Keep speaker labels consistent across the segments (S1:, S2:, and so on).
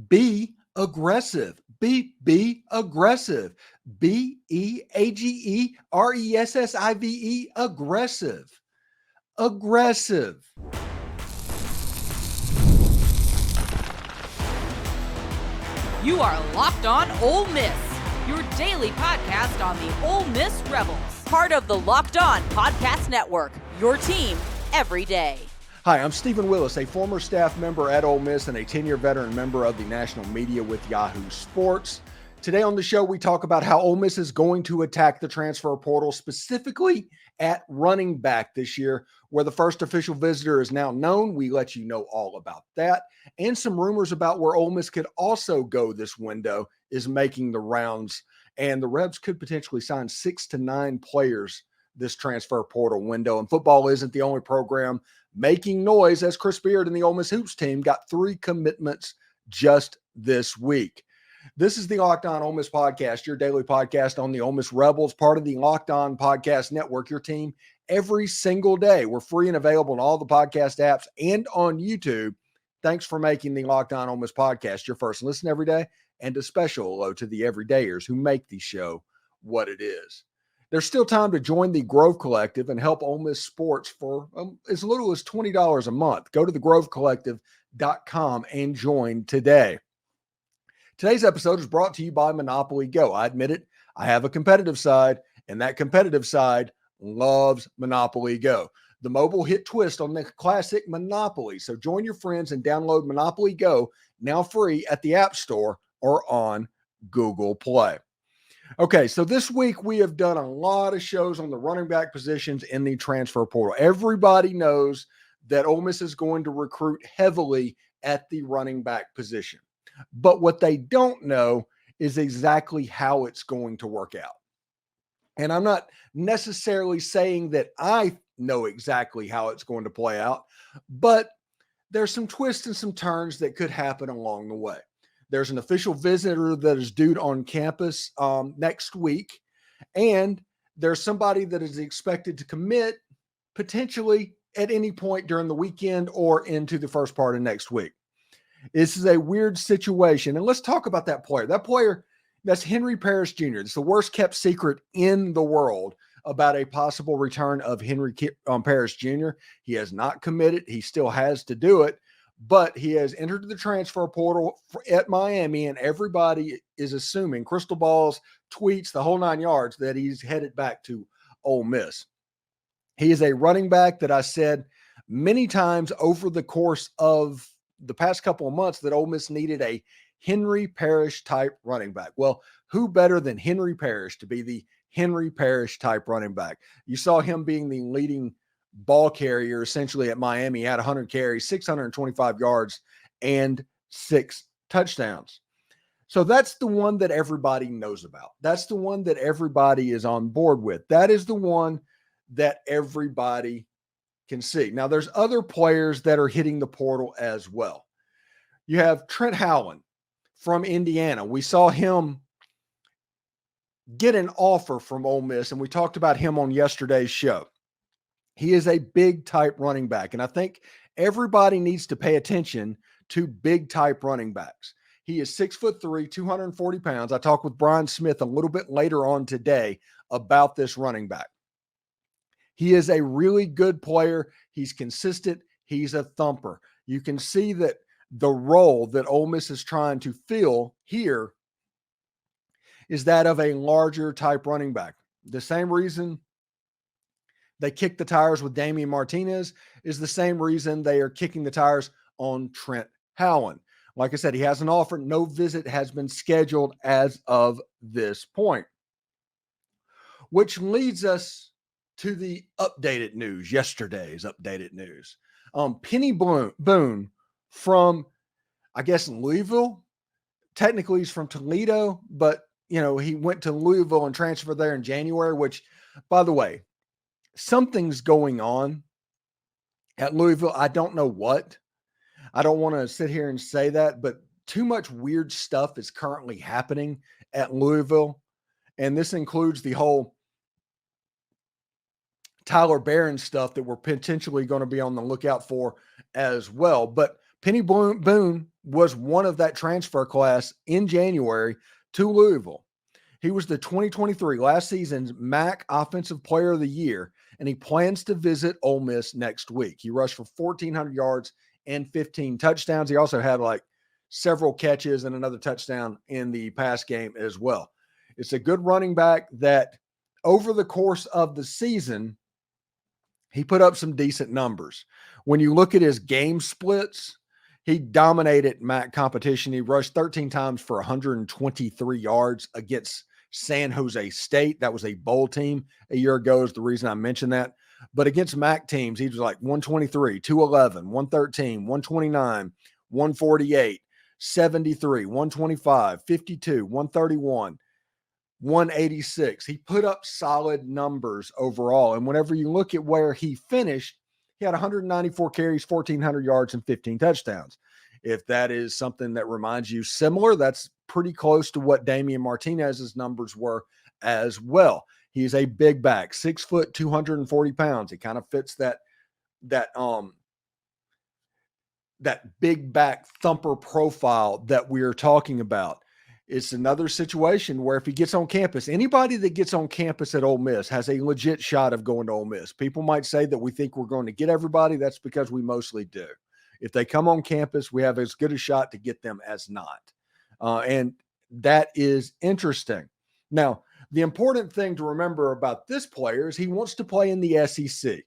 S1: Be aggressive. Be aggressive. Beageressive. Aggressive. Aggressive.
S2: You are Locked On Ole Miss, your daily podcast on the Ole Miss Rebels. Part of the Locked On Podcast Network, your team every day.
S1: Hi, I'm Stephen Willis, a former staff member at Ole Miss and a 10-year veteran member of the national media with Yahoo Sports. Today on the show, we talk about how Ole Miss is going to attack the transfer portal, specifically at running back this year, where the first official visitor is now known. We let you know all about that. And some rumors about where Ole Miss could also go this window is making the rounds. And the Rebs could potentially sign 6 to 9 players this transfer portal window. And football isn't the only program making noise, as Chris Beard and the Ole Miss Hoops team got 3 commitments just this week. This is the Locked On Ole Miss podcast, your daily podcast on the Ole Miss Rebels, part of the Locked On Podcast Network, your team every single day. We're free and available on all the podcast apps and on YouTube. Thanks for making the Locked On Ole Miss podcast your first listen every day, and a special hello to the everydayers who make the show what it is. There's still time to join the Grove Collective and help Ole Miss sports for as little as $20 a month. Go to thegrovecollective.com and join today. Today's episode is brought to you by Monopoly Go. I admit it, I have a competitive side, and that competitive side loves Monopoly Go, the mobile hit twist on the classic Monopoly. So join your friends and download Monopoly Go, now free at the App Store or on Google Play. Okay, so this week we have done a lot of shows on the running back positions in the transfer portal. Everybody knows that Ole Miss is going to recruit heavily at the running back position. But what they don't know is exactly how it's going to work out. And I'm not necessarily saying that I know exactly how it's going to play out, but there's some twists and some turns that could happen along the way. There's an official visitor that is due on campus next week, and there's somebody that is expected to commit potentially at any point during the weekend or into the first part of next week. This is a weird situation, and let's talk about that player. That player, that's Henry Parrish Jr. It's the worst kept secret in the world about a possible return of Henry Parrish Jr. He has not committed. He still has to do it. But he has entered the transfer portal at Miami, and everybody is assuming, crystal balls, tweets, the whole 9 yards, that he's headed back to Ole Miss. He is a running back that I said many times over the course of the past couple of months that Ole Miss needed a Henry Parrish type running back. Well, who better than Henry Parrish to be the Henry Parrish type running back? You saw him being the leading ball carrier essentially at Miami. He had 100 carries, 625 yards, and 6 touchdowns. So that's the one that everybody knows about. That's the one that everybody is on board with. That is the one that everybody can see. Now, there's other players that are hitting the portal as well. You have Trent Howland from Indiana. We saw him get an offer from Ole Miss, and we talked about him on yesterday's show. He is a big type running back, and I think everybody needs to pay attention to big type running backs. He is 6'3", 240 pounds. I talked with Brian Smith a little bit later on today about this running back. He is a really good player. He's consistent. He's a thumper. You can see that the role that Ole Miss is trying to fill here is that of a larger type running back. The same reason they kicked the tires with Damian Martinez is the same reason they are kicking the tires on Trent Howland. Like I said, he has an offer. No visit has been scheduled as of this point, which leads us to the updated news, yesterday's updated news. Peny Boone from, I guess, Louisville. Technically, he's from Toledo, but, you know, he went to Louisville and transferred there in January, which, by the way, something's going on at Louisville. I don't know what. I don't want to sit here and say that, but too much weird stuff is currently happening at Louisville. And this includes the whole Tyler Barron stuff that we're potentially going to be on the lookout for as well. But Peny Boone was one of that transfer class in January to Louisville. He was the 2023 last season's MAC Offensive Player of the Year, and he plans to visit Ole Miss next week. He rushed for 1,400 yards and 15 touchdowns. He also had like several catches and another touchdown in the pass game as well. It's a good running back that over the course of the season, he put up some decent numbers. When you look at his game splits, he dominated MAC competition. He rushed 13 times for 123 yards against San Jose State. That was a bowl team a year ago is the reason I mentioned that. But against MAC teams, he was like 123, 211, 113, 129, 148, 73, 125, 52, 131, 186. He put up solid numbers overall. And whenever you look at where he finished, he had 194 carries, 1,400 yards, and 15 touchdowns. If that is something that reminds you similar, that's pretty close to what Damian Martinez's numbers were as well. He's a big back, 6 foot, 240 pounds. It kind of fits that big back thumper profile that we're talking about. It's another situation where if he gets on campus, anybody that gets on campus at Ole Miss has a legit shot of going to Ole Miss. People might say that we think we're going to get everybody. That's because we mostly do. If they come on campus, we have as good a shot to get them as not. And that is interesting. Now, the important thing to remember about this player is he wants to play in the SEC.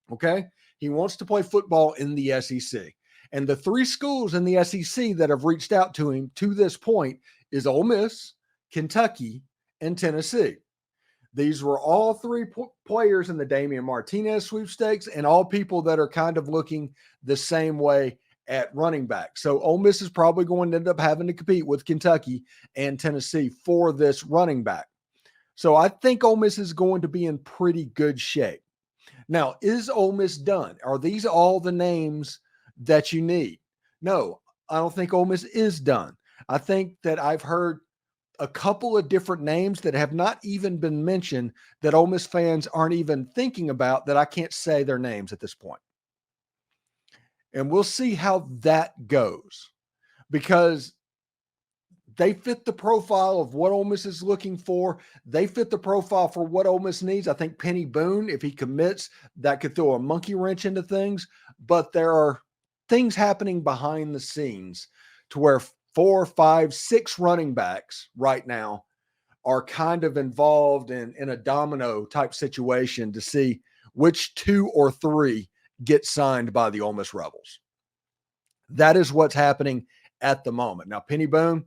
S1: Okay? He wants to play football in the SEC. And the 3 schools in the SEC that have reached out to him to this point is Ole Miss, Kentucky, and Tennessee. These were all 3 players in the Damian Martinez sweepstakes and all people that are kind of looking the same way at running back. So Ole Miss is probably going to end up having to compete with Kentucky and Tennessee for this running back. So I think Ole Miss is going to be in pretty good shape. Now, is Ole Miss done? Are these all the names that you need? No, I don't think Ole Miss is done. I think that I've heard a couple of different names that have not even been mentioned that Ole Miss fans aren't even thinking about that I can't say their names at this point. And we'll see how that goes because they fit the profile of what Ole Miss is looking for. They fit the profile for what Ole Miss needs. I think Peny Boone, if he commits, that could throw a monkey wrench into things. But there are things happening behind the scenes to where 4, 5, 6 running backs right now are kind of involved in a domino type situation to see which 2 or 3 get signed by the Ole Miss Rebels. That is what's happening at the moment. Now, Peny Boone,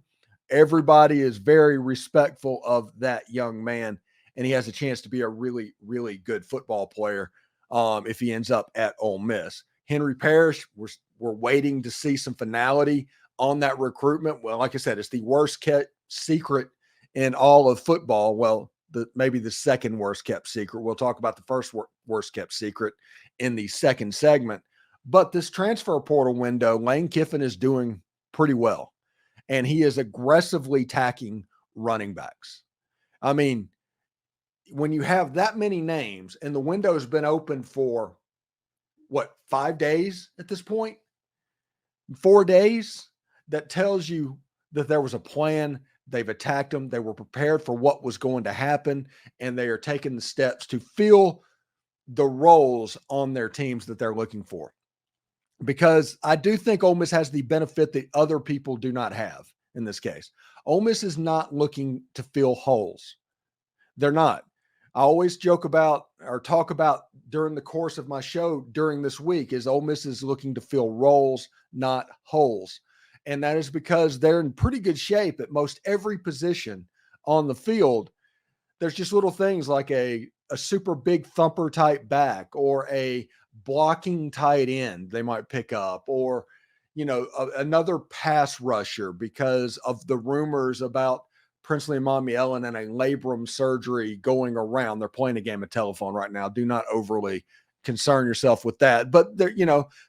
S1: everybody is very respectful of that young man, and he has a chance to be a really, really good football player if he ends up at Ole Miss. Henry Parrish, we're waiting to see some finality on that recruitment. Well, like I said, it's the worst kept secret in all of football. Well, maybe the second worst kept secret. We'll talk about the first worst kept secret in the second segment. But this transfer portal window, Lane Kiffin is doing pretty well. And he is aggressively tacking running backs. I mean, when you have that many names and the window has been open for, 5 days at this point? 4 days? That tells you that there was a plan. They've attacked them. They were prepared for what was going to happen, and they are taking the steps to fill the roles on their teams that they're looking for. Because I do think Ole Miss has the benefit that other people do not have in this case. Ole Miss is not looking to fill holes. They're not. I always joke about or talk about during the course of my show during this week is Ole Miss is looking to fill roles, not holes. And that is because they're in pretty good shape at most every position on the field. There's just little things like a super big thumper type back or a blocking tight end they might pick up, or, another pass rusher because of the rumors about Princely Umanmielen and a labrum surgery going around. They're playing a game of telephone right now. Do not overly concern yourself with that. But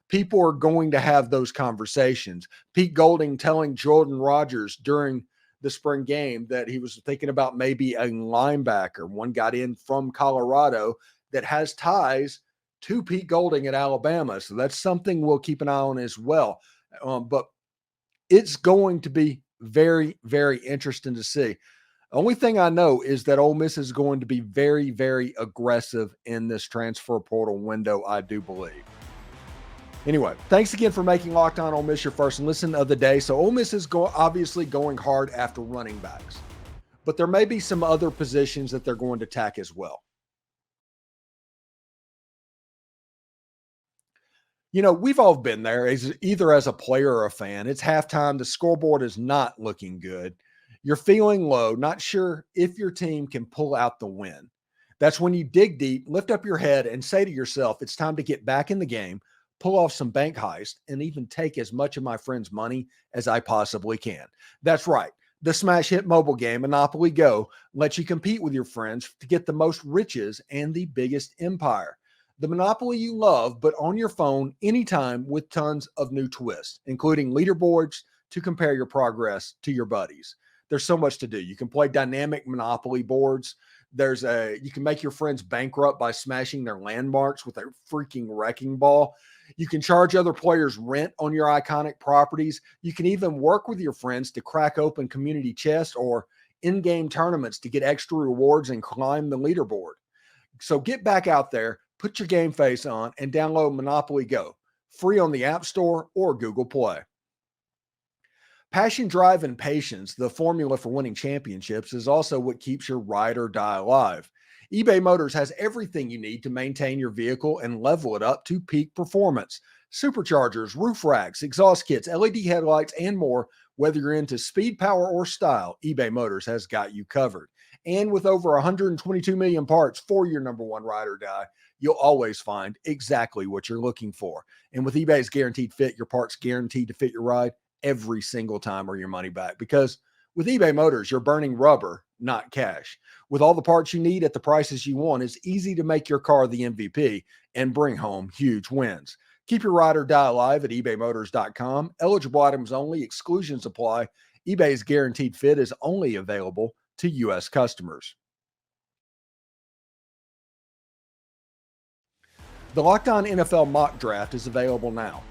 S1: people are going to have those conversations. Pete Golding telling Jordan Rogers during the spring game that he was thinking about maybe a linebacker. One got in from Colorado that has ties to Pete Golding at Alabama. So that's something we'll keep an eye on as well. But It's going to be very, very interesting to see. Only thing I know is that Ole Miss is going to be very, very aggressive in this transfer portal window, I do believe. Anyway, thanks again for making Locked On Ole Miss your first listen of the day. So Ole Miss is obviously going hard after running backs, but there may be some other positions that they're going to attack as well. You know, we've all been there, either as a player or a fan. It's halftime. The scoreboard is not looking good. You're feeling low, not sure if your team can pull out the win. That's when you dig deep, lift up your head, and say to yourself, it's time to get back in the game, pull off some bank heist, and even take as much of my friends' money as I possibly can. That's right. The smash hit mobile game, Monopoly Go, lets you compete with your friends to get the most riches and the biggest empire. The Monopoly you love, but on your phone anytime with tons of new twists, including leaderboards to compare your progress to your buddies. There's so much to do. You can play dynamic Monopoly boards. You can make your friends bankrupt by smashing their landmarks with a freaking wrecking ball. You can charge other players rent on your iconic properties. You can even work with your friends to crack open community chests or in-game tournaments to get extra rewards and climb the leaderboard. So get back out there, put your game face on, and download Monopoly Go, free on the App Store or Google Play. Passion, drive, and patience, the formula for winning championships, is also what keeps your ride or die alive. eBay Motors has everything you need to maintain your vehicle and level it up to peak performance. Superchargers, roof racks, exhaust kits, LED headlights, and more. Whether you're into speed, power, or style, eBay Motors has got you covered. And with over 122 million parts for your number one ride or die, you'll always find exactly what you're looking for. And with eBay's Guaranteed Fit, your parts guaranteed to fit your ride every single time, or your money back. Because with eBay Motors, you're burning rubber, not cash. With all the parts you need at the prices you want, it's easy to make your car the MVP and bring home huge wins. Keep your ride or die alive at ebaymotors.com. Eligible items only. Exclusions apply. eBay's Guaranteed Fit is only available to U.S. customers. The Locked On NFL Mock Draft is available now.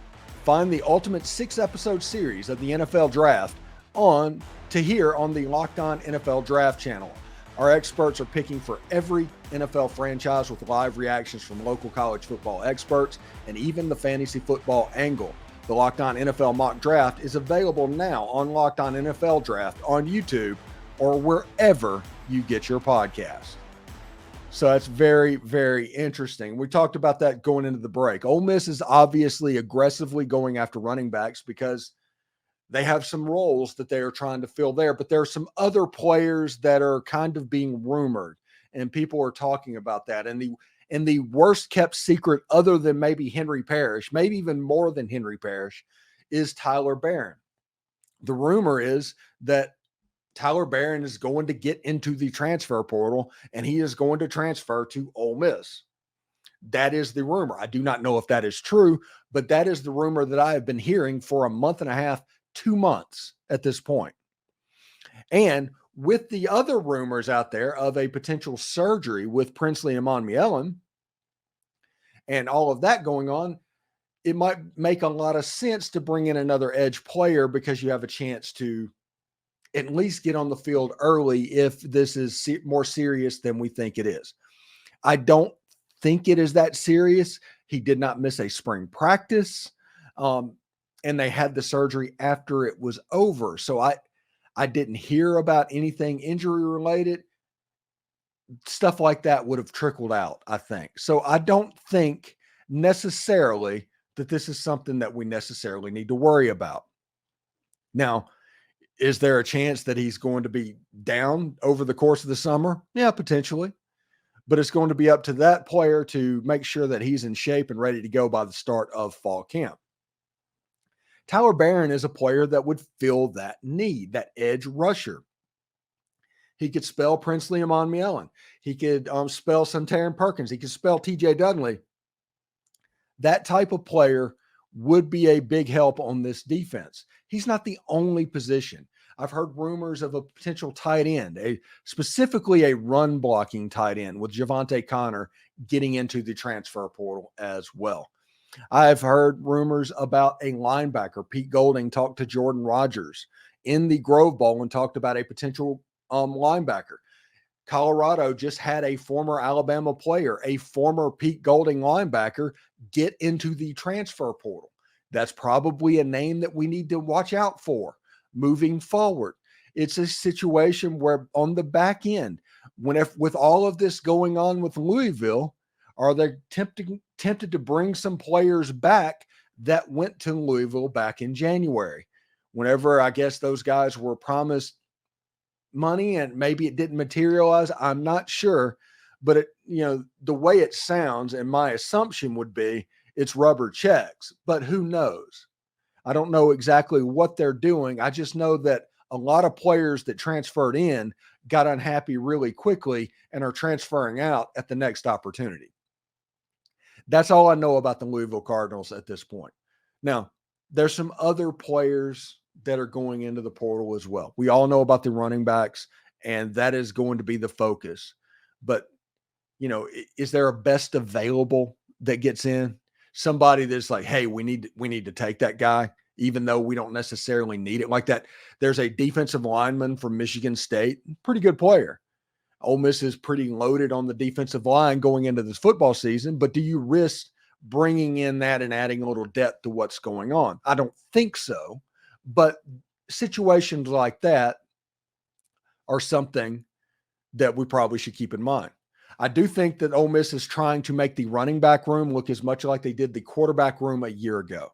S1: Find the ultimate 6-episode series of the NFL Draft to hear on the Locked On NFL Draft channel. Our experts are picking for every NFL franchise with live reactions from local college football experts and even the fantasy football angle. The Locked On NFL Mock Draft is available now on Locked On NFL Draft on YouTube or wherever you get your podcast. So that's very, very interesting. We talked about that going into the break. Ole Miss is obviously aggressively going after running backs because they have some roles that they are trying to fill there, but there are some other players that are kind of being rumored, and people are talking about that. And the worst kept secret, other than maybe Henry Parrish, maybe even more than Henry Parrish, is Tyler Barron. The rumor is that Tyler Barron is going to get into the transfer portal, and he is going to transfer to Ole Miss. That is the rumor. I do not know if that is true, but that is the rumor that I have been hearing for a month and a half, 2 months at this point. And with the other rumors out there of a potential surgery with Princely Umanmielen and all of that going on, it might make a lot of sense to bring in another edge player because you have a chance to at least get on the field early if this is more serious than we think it is. I don't think it is that serious. He did not miss a spring practice, and they had the surgery after it was over. So I didn't hear about anything injury related. Stuff like that would have trickled out, I think. So I don't think necessarily that this is something that we necessarily need to worry about. Now, is there a chance that he's going to be down over the course of the summer? Yeah, potentially. But it's going to be up to that player to make sure that he's in shape and ready to go by the start of fall camp. Tyler Barron is a player that would fill that need, that edge rusher. He could spell Princely Umanmielen. He could spell Santarin Perkins. He could spell TJ Dudley. That type of player would be a big help on this defense. He's not the only position. I've heard rumors of a potential tight end, specifically a run blocking tight end with Javante Connor getting into the transfer portal as well. I've heard rumors about a linebacker. Pete Golding talked to Jordan Rogers in the Grove Bowl and talked about a potential linebacker. Colorado just had a former Alabama player, a former Pete Golding linebacker, get into the transfer portal. That's probably a name that we need to watch out for moving forward. It's a situation where on the back end, with all of this going on with Louisville, are they tempted to bring some players back that went to Louisville back in January? Whenever I guess those guys were promised money and maybe it didn't materialize, I'm not sure. But the way it sounds, and my assumption would be it's rubber checks, but who knows? I don't know exactly what they're doing. I just know that a lot of players that transferred in got unhappy really quickly and are transferring out at the next opportunity. That's all I know about the Louisville Cardinals at this point. Now, there's some other players that are going into the portal as well. We all know about the running backs, and that is going to be the focus. But, is there a best available that gets in? Somebody that's like, hey, we need to take that guy, even though we don't necessarily need it like that. There's a defensive lineman from Michigan State, pretty good player. Ole Miss is pretty loaded on the defensive line going into this football season, but do you risk bringing in that and adding a little depth to what's going on? I don't think so, but situations like that are something that we probably should keep in mind. I do think that Ole Miss is trying to make the running back room look as much like they did the quarterback room a year ago.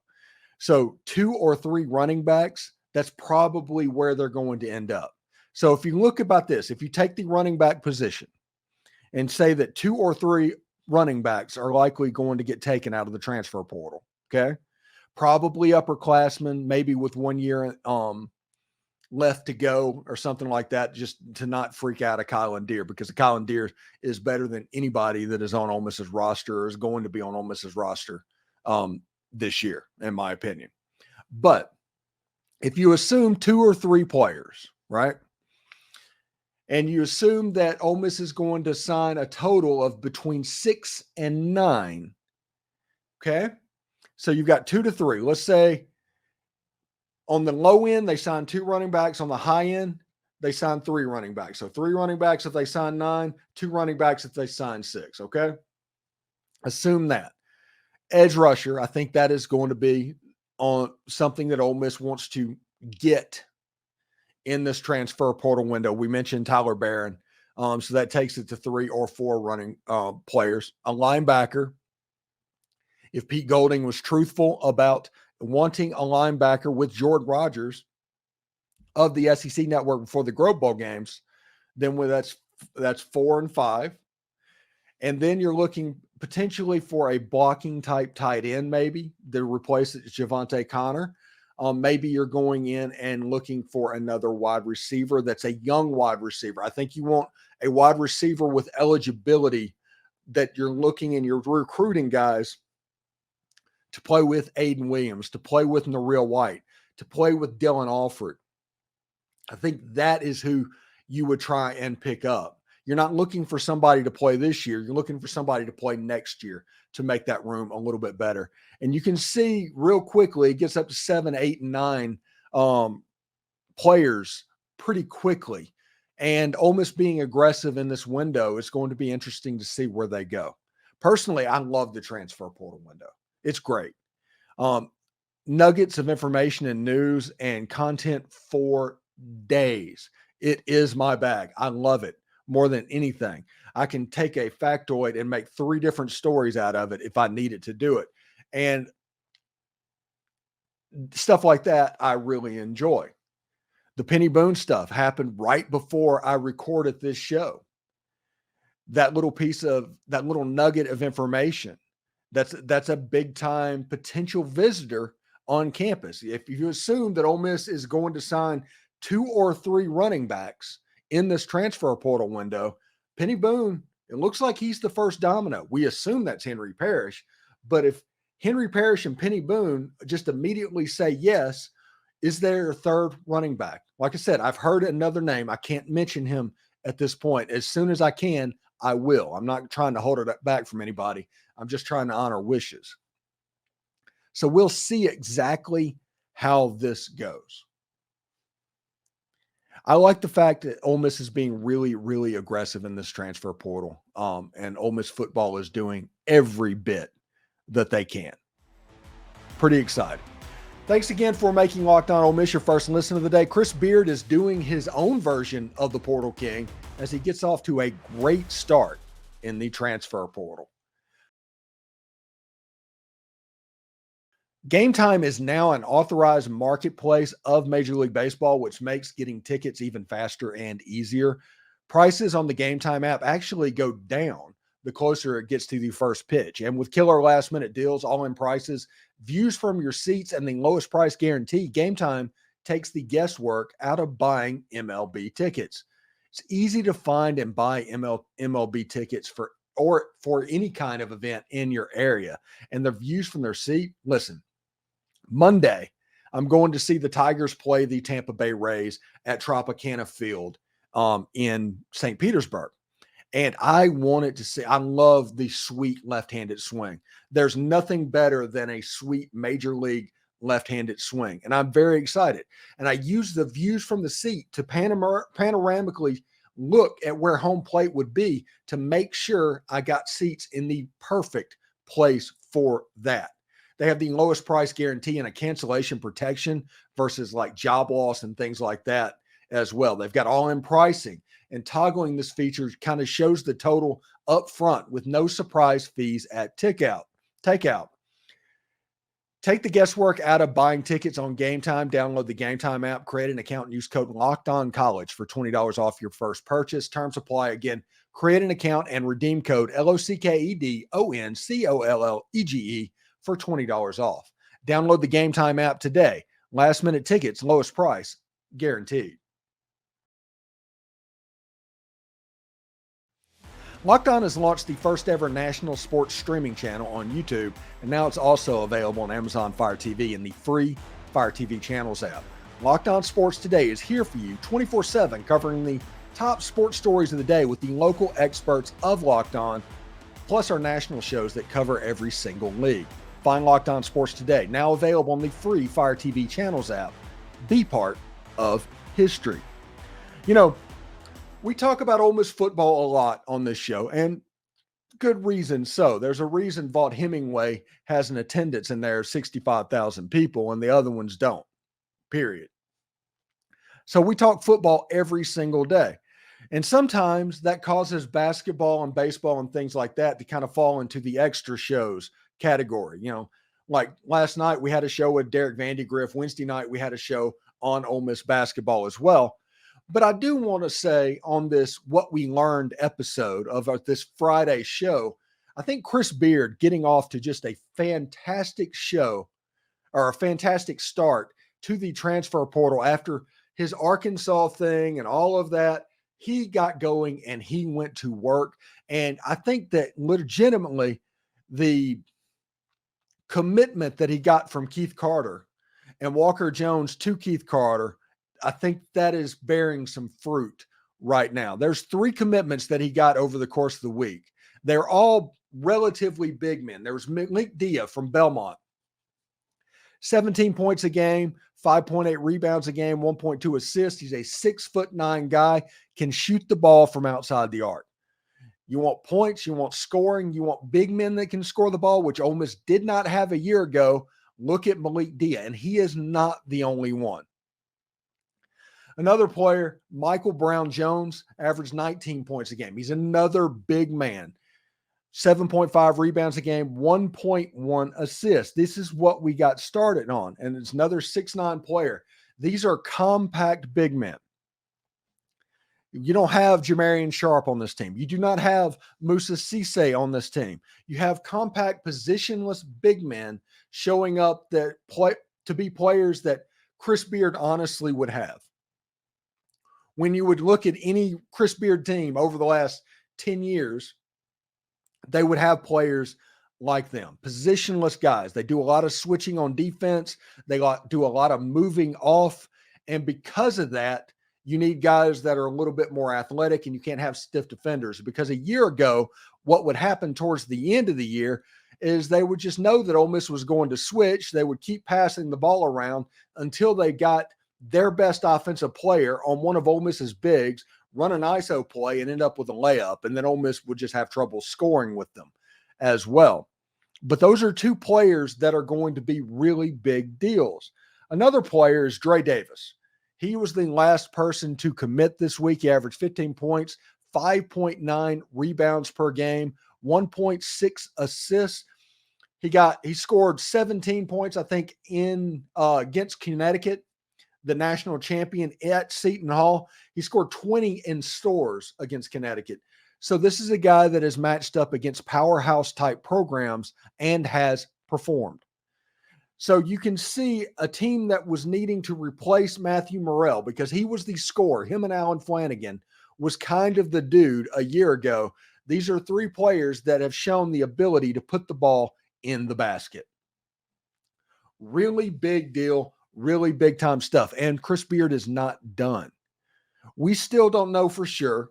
S1: So 2 or 3 running backs, that's probably where they're going to end up. So if you look about this, if you take the running back position and say that 2 or 3 running backs are likely going to get taken out of the transfer portal, okay? Probably upperclassmen, maybe with 1 year left to go or something like that, just to not freak out a Kylan Deere, because Kylan Deere is better than anybody that is on Ole Miss's roster or is going to be on Ole Miss's roster this year, in my opinion. But if you assume 2 or 3 players, right? And you assume that Ole Miss is going to sign a total of between 6 and 9. Okay. So you've got 2 to 3. Let's say on the low end, they sign 2 running backs. On the high end, they sign 3 running backs. So 3 running backs if they sign 9, 2 running backs if they sign 6. Okay. Assume that. Edge rusher, I think that is going to be on something that Ole Miss wants to get in this transfer portal window. We mentioned Tyler Barron. So that takes it to 3 or 4 running players. A linebacker. If Pete Golding was truthful about wanting a linebacker with Jordan Rogers of the SEC network before the Grove Bowl games, then that's 4 and 5. And then you're looking potentially for a blocking type tight end, maybe to replace Javante Connor. Maybe you're going in and looking for another wide receiver that's a young wide receiver. I think you want a wide receiver with eligibility that you're looking and you're recruiting guys to play with Aiden Williams, to play with Nareel White, to play with Dylan Alford. I think that is who you would try and pick up. You're not looking for somebody to play this year. You're looking for somebody to play next year to make that room a little bit better. And you can see real quickly, it gets up to 7, 8, and 9 players pretty quickly. And Ole Miss being aggressive in this window, it's going to be interesting to see where they go. Personally, I love the transfer portal window. It's great. Nuggets of information and news and content for days. It is my bag. I love it more than anything. I can take a factoid and make 3 different stories out of it if I needed to do it. And stuff like that, I really enjoy. The Peny Boone stuff happened right before I recorded this show. That little nugget of information, that's a big time potential visitor on campus. If you assume that Ole Miss is going to sign 2 or 3 running backs in this transfer portal window, Peny Boone, it looks like he's the first domino. We assume that's Henry Parrish, but if Henry Parrish and Peny Boone just immediately say yes, is there a third running back? Like I said, I've heard another name. I can't mention him at this point. As soon as I can, I will. I'm not trying to hold it back from anybody. I'm just trying to honor wishes. So we'll see exactly how this goes. I like the fact that Ole Miss is being really, really aggressive in this transfer portal. And Ole Miss football is doing every bit that they can. Pretty excited. Thanks again for making Locked On Ole Miss your first listen of the day. Chris Beard is doing his own version of the Portal King as he gets off to a great start in the transfer portal. Game Time is now an authorized marketplace of Major League Baseball, which makes getting tickets even faster and easier. Prices on the Game Time app actually go down the closer it gets to the first pitch. And with killer last-minute deals, all-in prices, views from your seats, and the lowest price guarantee, Game Time takes the guesswork out of buying MLB tickets. It's easy to find and buy MLB tickets for any kind of event in your area. And the views from their seat, listen, Monday, I'm going to see the Tigers play the Tampa Bay Rays at Tropicana Field in St. Petersburg. And I wanted to see, I love the sweet left-handed swing. There's nothing better than a sweet major league left-handed swing. And I'm very excited. And I use the views from the seat to panoramically look at where home plate would be to make sure I got seats in the perfect place for that. They have the lowest price guarantee and a cancellation protection versus like job loss and things like that as well. They've got all-in pricing, and toggling this feature kind of shows the total up front with no surprise fees at takeout. Take the guesswork out of buying tickets on Game Time. Download the Game Time app, create an account, and use code LOCKEDONCollege for $20 off your first purchase. Terms apply. Again, create an account and redeem code LOCKEDONCOLLEGE for $20 off. Download the Game Time app today. Last minute tickets, lowest price, guaranteed. Locked On has launched the first ever national sports streaming channel on YouTube, and now it's also available on Amazon Fire TV and the free Fire TV Channels app. Locked On Sports Today is here for you 24/7, covering the top sports stories of the day with the local experts of Locked On, plus our national shows that cover every single league. Find Locked On Sports Today, now available on the free Fire TV Channels app. Be part of history. You know, we talk about Ole Miss football a lot on this show, and good reason so. There's a reason Vaught Hemingway has an attendance in there of 65,000 people, and the other ones don't, period. So we talk football every single day. And sometimes that causes basketball and baseball and things like that to kind of fall into the extra shows category. You know, like last night we had a show with Derek Vandegrift. Wednesday night we had a show on Ole Miss basketball as well. But I do want to say on this What We Learned episode of this Friday show, I think Chris Beard getting off to just a fantastic show, or a fantastic start to the transfer portal after his Arkansas thing and all of that. He got going and he went to work. And I think that legitimately the commitment that he got from Keith Carter and Walker Jones to Keith Carter, I think that is bearing some fruit right now. There's 3 commitments that he got over the course of the week. They're all relatively big men. There was Malik Dia from Belmont, 17 points a game, 5.8 rebounds a game, 1.2 assists. He's a 6'9" guy, can shoot the ball from outside the arc. You want points, you want scoring, you want big men that can score the ball, which Ole Miss did not have a year ago. Look at Malik Dia, and he is not the only one. Another player, Michael Brown-Jones, averaged 19 points a game. He's another big man. 7.5 rebounds a game, 1.1 assists. This is what we got started on, and it's another 6'9" player. These are compact big men. You don't have Jamarian Sharp on this team. You do not have Musa Cisse on this team. You have compact, positionless big men showing up that play to be players that Chris Beard honestly would have. When you would look at any Chris Beard team over the last 10 years, they would have players like them, positionless guys. They do a lot of switching on defense. They do a lot of moving off. And because of that, you need guys that are a little bit more athletic, and you can't have stiff defenders, because a year ago, what would happen towards the end of the year is they would just know that Ole Miss was going to switch. They would keep passing the ball around until they got their best offensive player on one of Ole Miss's bigs, run an ISO play, and end up with a layup. And then Ole Miss would just have trouble scoring with them as well. But those are two players that are going to be really big deals. Another player is Dre Davis. He was the last person to commit this week. He averaged 15 points, 5.9 rebounds per game, 1.6 assists. He scored 17 points, I think, in against Connecticut, the national champion at Seton Hall. He scored 20 in Stores against Connecticut. So this is a guy that is matched up against powerhouse type programs and has performed. So you can see a team that was needing to replace Matthew Morrell because he was the scorer. Him and Alan Flanagan was kind of the dude a year ago. These are three players that have shown the ability to put the ball in the basket. Really big deal, really big time stuff. And Chris Beard is not done. We still don't know for sure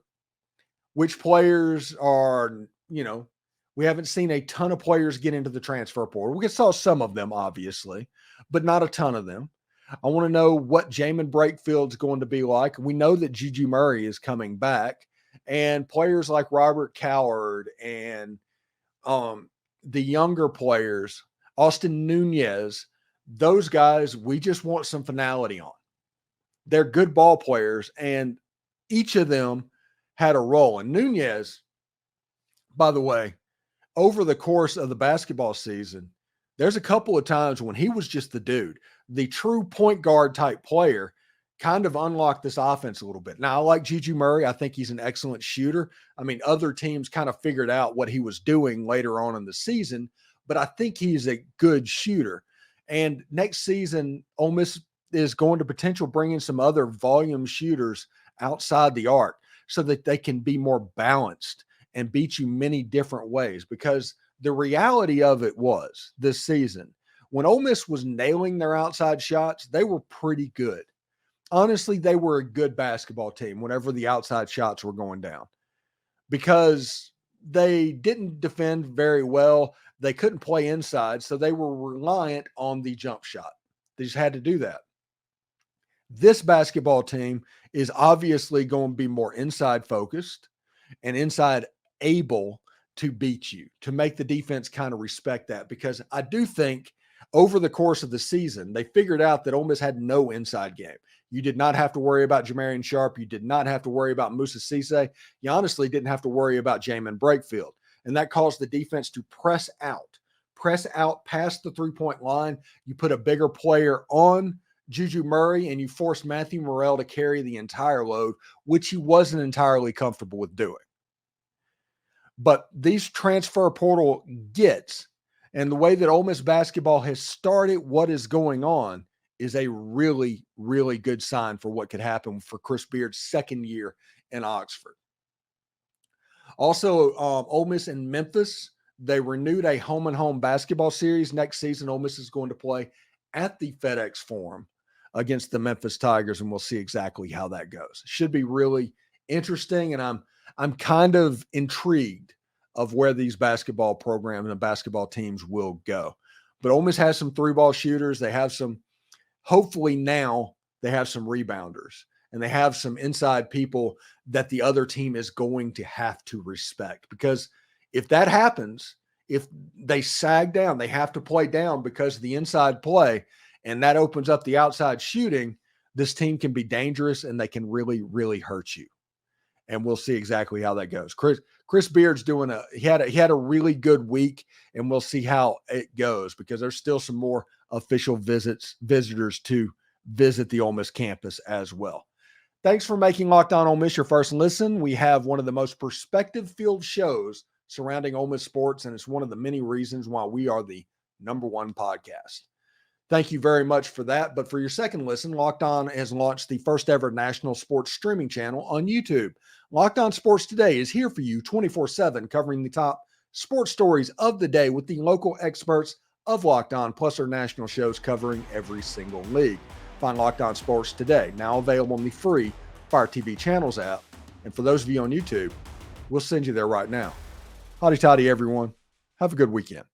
S1: which players are, we haven't seen a ton of players get into the transfer portal. We saw some of them, obviously, but not a ton of them. I want to know what Jamin Breakfield's going to be like. We know that Juju Murray is coming back, and players like Robert Coward and the younger players, Austin Nunez, those guys, we just want some finality on. They're good ball players, and each of them had a role. And Nunez, by the way, over the course of the basketball season, there's a couple of times when he was just the dude, the true point guard type player, kind of unlocked this offense a little bit. Now, I like Juju Murray. I think he's an excellent shooter. I mean, other teams kind of figured out what he was doing later on in the season, but I think he's a good shooter. And next season, Ole Miss is going to potentially bring in some other volume shooters outside the arc so that they can be more balanced and beat you many different ways. Because the reality of it was this season, when Ole Miss was nailing their outside shots, they were pretty good. Honestly, they were a good basketball team whenever the outside shots were going down because they didn't defend very well. They couldn't play inside, so they were reliant on the jump shot. They just had to do that. This basketball team is obviously going to be more inside focused and inside able to beat you, to make the defense kind of respect that, because I do think over the course of the season, they figured out that Ole Miss had no inside game. You did not have to worry about Jamarian Sharp. You did not have to worry about Musa Cisse. You honestly didn't have to worry about Jamin Breakfield. And that caused the defense to press out past the three-point line. You put a bigger player on Juju Murray, and you forced Matthew Morrell to carry the entire load, which he wasn't entirely comfortable with doing. But these transfer portal gets, and the way that Ole Miss basketball has started what is going on, is a really, really good sign for what could happen for Chris Beard's second year in Oxford. Also, Ole Miss and Memphis, they renewed a home-and-home basketball series. Next season, Ole Miss is going to play at the FedEx Forum against the Memphis Tigers, and we'll see exactly how that goes. Should be really interesting, and I'm kind of intrigued of where these basketball programs and basketball teams will go. But Ole Miss has some three-ball shooters. They have some, hopefully now, they have some rebounders, and they have some inside people that the other team is going to have to respect. Because if that happens, if they sag down, they have to play down because of the inside play, and that opens up the outside shooting, this team can be dangerous and they can really, really hurt you. And we'll see exactly how that goes. Chris Beard's he had a really good week, and we'll see how it goes because there's still some more official visitors to visit the Ole Miss campus as well. Thanks for making Locked On Ole Miss your first listen. We have one of the most perspective-filled shows surrounding Ole Miss sports, and it's one of the many reasons why we are the #1 podcast. Thank you very much for that. But for your second listen, Locked On has launched the first ever national sports streaming channel on YouTube. Locked On Sports Today is here for you 24/7, covering the top sports stories of the day with the local experts of Locked On, plus our national shows covering every single league. Find Locked On Sports Today, now available in the free Fire TV Channels app. And for those of you on YouTube, we'll send you there right now. Howdy toddy, everyone. Have a good weekend.